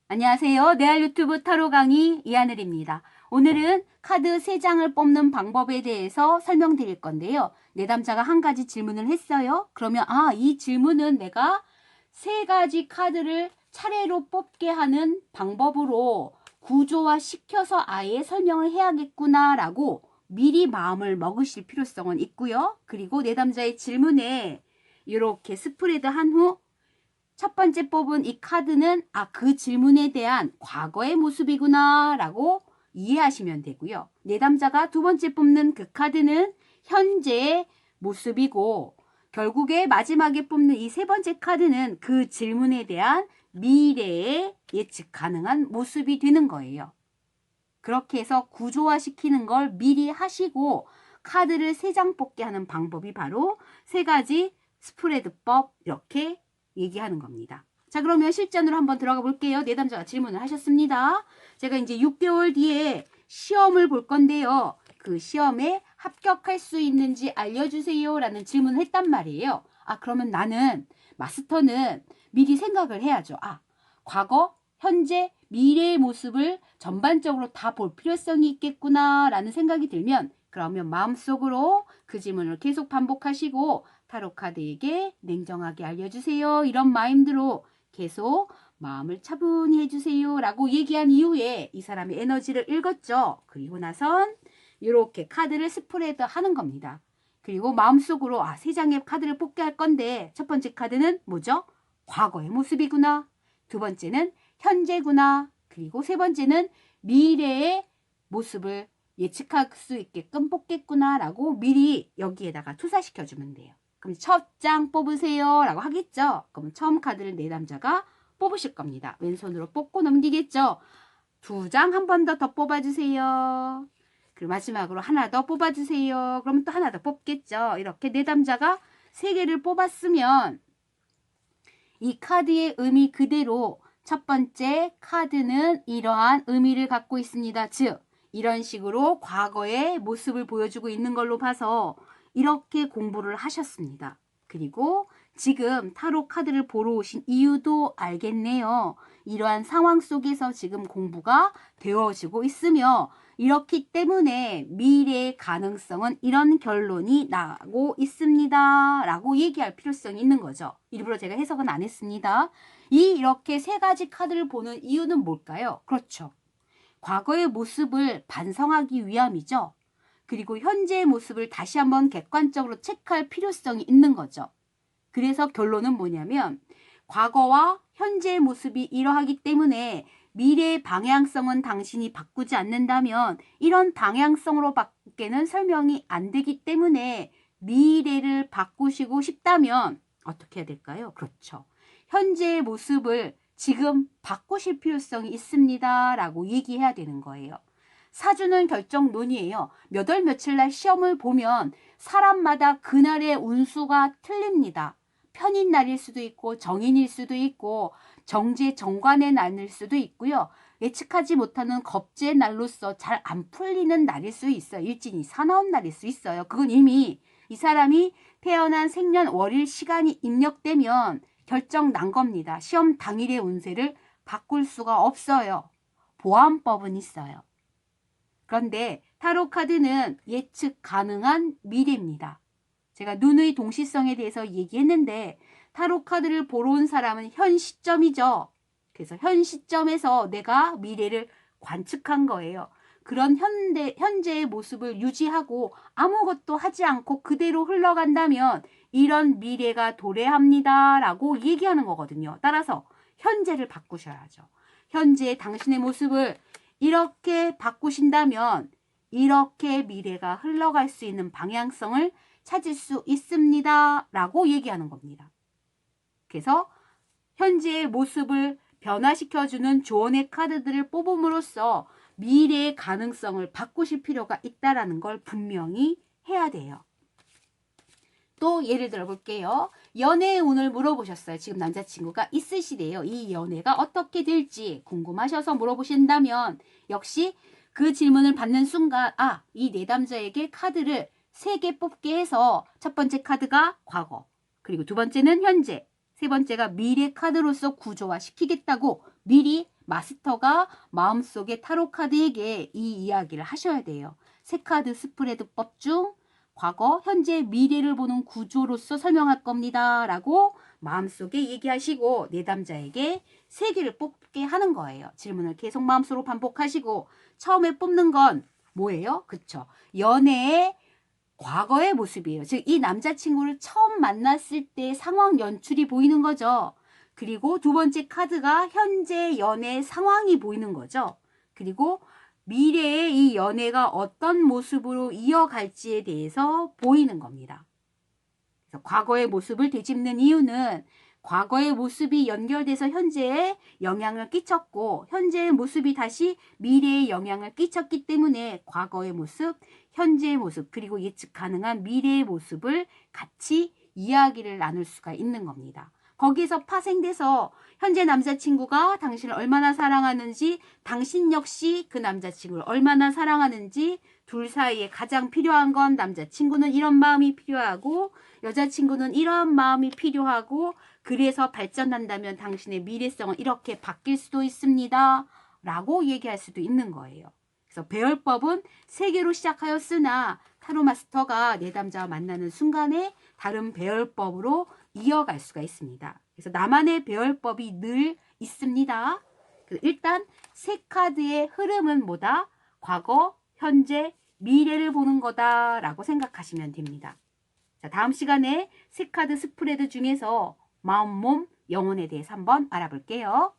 안녕하세요. 내알 유튜브 타로 강의 이하늘입니다. 오늘은 카드 3장을 뽑는 방법에 대해서 설명드릴 건데요. 내담자가 한 가지 질문을 했어요. 그러면 이 질문은 내가 3가지 카드를 차례로 뽑게 하는 방법으로 구조화 시켜서 아예 설명을 해야겠구나 라고 미리 마음을 먹으실 필요성은 있고요. 그리고 내담자의 질문에 이렇게 스프레드 한 후 첫 번째 뽑은 이 카드는 그 질문에 대한 과거의 모습이구나 라고 이해하시면 되고요. 내담자가 두 번째 뽑는 그 카드는 현재의 모습이고, 결국에 마지막에 뽑는 이 세 번째 카드는 그 질문에 대한 미래의 예측 가능한 모습이 되는 거예요. 그렇게 해서 구조화시키는 걸 미리 하시고 카드를 3장 뽑게 하는 방법이 바로 3가지 스프레드법, 이렇게 얘기하는 겁니다. 자, 그러면 실전으로 한번 들어가 볼게요. 내담자가 질문을 하셨습니다. 제가 이제 6개월 뒤에 시험을 볼 건데요. 그 시험에 합격할 수 있는지 알려주세요 라는 질문을 했단 말이에요. 그러면 나는, 마스터는 미리 생각을 해야죠. 과거, 현재, 미래의 모습을 전반적으로 다 볼 필요성이 있겠구나 라는 생각이 들면, 그러면 마음속으로 그 질문을 계속 반복하시고 타로카드에게 냉정하게 알려주세요, 이런 마인드로 계속 마음을 차분히 해주세요 라고 얘기한 이후에 이 사람의 에너지를 읽었죠. 그리고 나선 이렇게 카드를 스프레드 하는 겁니다. 그리고 마음속으로 3장의 카드를 뽑게 할 건데, 첫 번째 카드는 뭐죠? 과거의 모습이구나. 두 번째는 현재구나. 그리고 세 번째는 미래의 모습을 예측할 수 있게끔 뽑겠구나 라고 미리 여기에다가 투사시켜주면 돼요. 그럼 첫 장 뽑으세요 라고 하겠죠. 그럼 처음 카드를 내담자가 뽑으실 겁니다. 왼손으로 뽑고 넘기겠죠. 2장 한 번 더 뽑아주세요. 그리고 마지막으로 하나 더 뽑아주세요. 그럼 또 하나 더 뽑겠죠. 이렇게 내담자가 3개를 뽑았으면 이 카드의 의미 그대로 첫 번째 카드는 이러한 의미를 갖고 있습니다. 즉, 이런 식으로 과거의 모습을 보여주고 있는 걸로 봐서 이렇게 공부를 하셨습니다. 그리고 지금 타로 카드를 보러 오신 이유도 알겠네요. 이러한 상황 속에서 지금 공부가 되어지고 있으며, 이렇기 때문에 미래의 가능성은 이런 결론이 나고 있습니다 라고 얘기할 필요성이 있는 거죠. 일부러 제가 해석은 안 했습니다. 이렇게 3가지 카드를 보는 이유는 뭘까요? 그렇죠. 과거의 모습을 반성하기 위함이죠. 그리고 현재의 모습을 다시 한번 객관적으로 체크할 필요성이 있는 거죠. 그래서 결론은 뭐냐면, 과거와 현재의 모습이 이러하기 때문에 미래의 방향성은 당신이 바꾸지 않는다면 이런 방향성으로 밖에는 설명이 안 되기 때문에, 미래를 바꾸시고 싶다면 어떻게 해야 될까요? 그렇죠. 현재의 모습을 지금 바꾸실 필요성이 있습니다 라고 얘기해야 되는 거예요. 사주는 결정론이에요. 몇 월 며칠 날 시험을 보면 사람마다 그날의 운수가 틀립니다. 편인 날일 수도 있고 정인일 수도 있고 정제 정관의 날일 수도 있고요. 예측하지 못하는 겁제의 날로서 잘 안 풀리는 날일 수 있어요. 일진이 사나운 날일 수 있어요. 그건 이미 이 사람이 태어난 생년 월일 시간이 입력되면 결정 난 겁니다. 시험 당일의 운세를 바꿀 수가 없어요. 보완법은 있어요. 그런데 타로 카드는 예측 가능한 미래입니다. 제가 눈의 동시성에 대해서 얘기했는데, 타로 카드를 보러 온 사람은 현 시점이죠. 그래서 현 시점에서 내가 미래를 관측한 거예요. 그런 현재의 모습을 유지하고 아무것도 하지 않고 그대로 흘러간다면 이런 미래가 도래합니다 라고 얘기하는 거거든요. 따라서 현재를 바꾸셔야죠. 현재 당신의 모습을 이렇게 바꾸신다면 이렇게 미래가 흘러갈 수 있는 방향성을 찾을 수 있습니다 라고 얘기하는 겁니다. 그래서 현재의 모습을 변화시켜주는 조언의 카드들을 뽑음으로써 미래의 가능성을 바꾸실 필요가 있다는 걸 분명히 해야 돼요. 또 예를 들어 볼게요. 연애의 운을 물어보셨어요. 지금 남자친구가 있으시대요. 이 연애가 어떻게 될지 궁금하셔서 물어보신다면 역시 그 질문을 받는 순간 이 내담자에게 카드를 3개 뽑게 해서 첫 번째 카드가 과거, 그리고 두 번째는 현재, 세 번째가 미래 카드로서 구조화 시키겠다고 미리 마스터가 마음속에 타로 카드에게 이 이야기를 하셔야 돼요. 세 카드 스프레드법 중 과거, 현재, 미래를 보는 구조로서 설명할 겁니다. 라고 마음속에 얘기하시고 내담자에게 세 개를 뽑게 하는 거예요. 질문을 계속 마음속으로 반복하시고 처음에 뽑는 건 뭐예요? 그쵸? 연애의 과거의 모습이에요. 즉, 이 남자친구를 처음 만났을 때 상황 연출이 보이는 거죠. 그리고 두 번째 카드가 현재 연애 상황이 보이는 거죠. 그리고 미래의 이 연애가 어떤 모습으로 이어갈지에 대해서 보이는 겁니다. 그래서 과거의 모습을 되짚는 이유는 과거의 모습이 연결돼서 현재에 영향을 끼쳤고 현재의 모습이 다시 미래에 영향을 끼쳤기 때문에 과거의 모습, 현재의 모습, 그리고 예측 가능한 미래의 모습을 같이 이야기를 나눌 수가 있는 겁니다. 거기서 파생돼서 현재 남자친구가 당신을 얼마나 사랑하는지, 당신 역시 그 남자친구를 얼마나 사랑하는지, 둘 사이에 가장 필요한 건 남자친구는 이런 마음이 필요하고 여자친구는 이러한 마음이 필요하고 그래서 발전한다면 당신의 미래성은 이렇게 바뀔 수도 있습니다. 라고 얘기할 수도 있는 거예요. 그래서 배열법은 세 개로 시작하였으나 타로 마스터가 내담자와 만나는 순간에 다른 배열법으로 이어갈 수가 있습니다. 그래서 나만의 배열법이 늘 있습니다. 일단 세 카드의 흐름은 뭐다? 과거, 현재, 미래를 보는 거다라고 생각하시면 됩니다. 자, 다음 시간에 세 카드 스프레드 중에서 마음, 몸, 영혼에 대해서 한번 알아볼게요.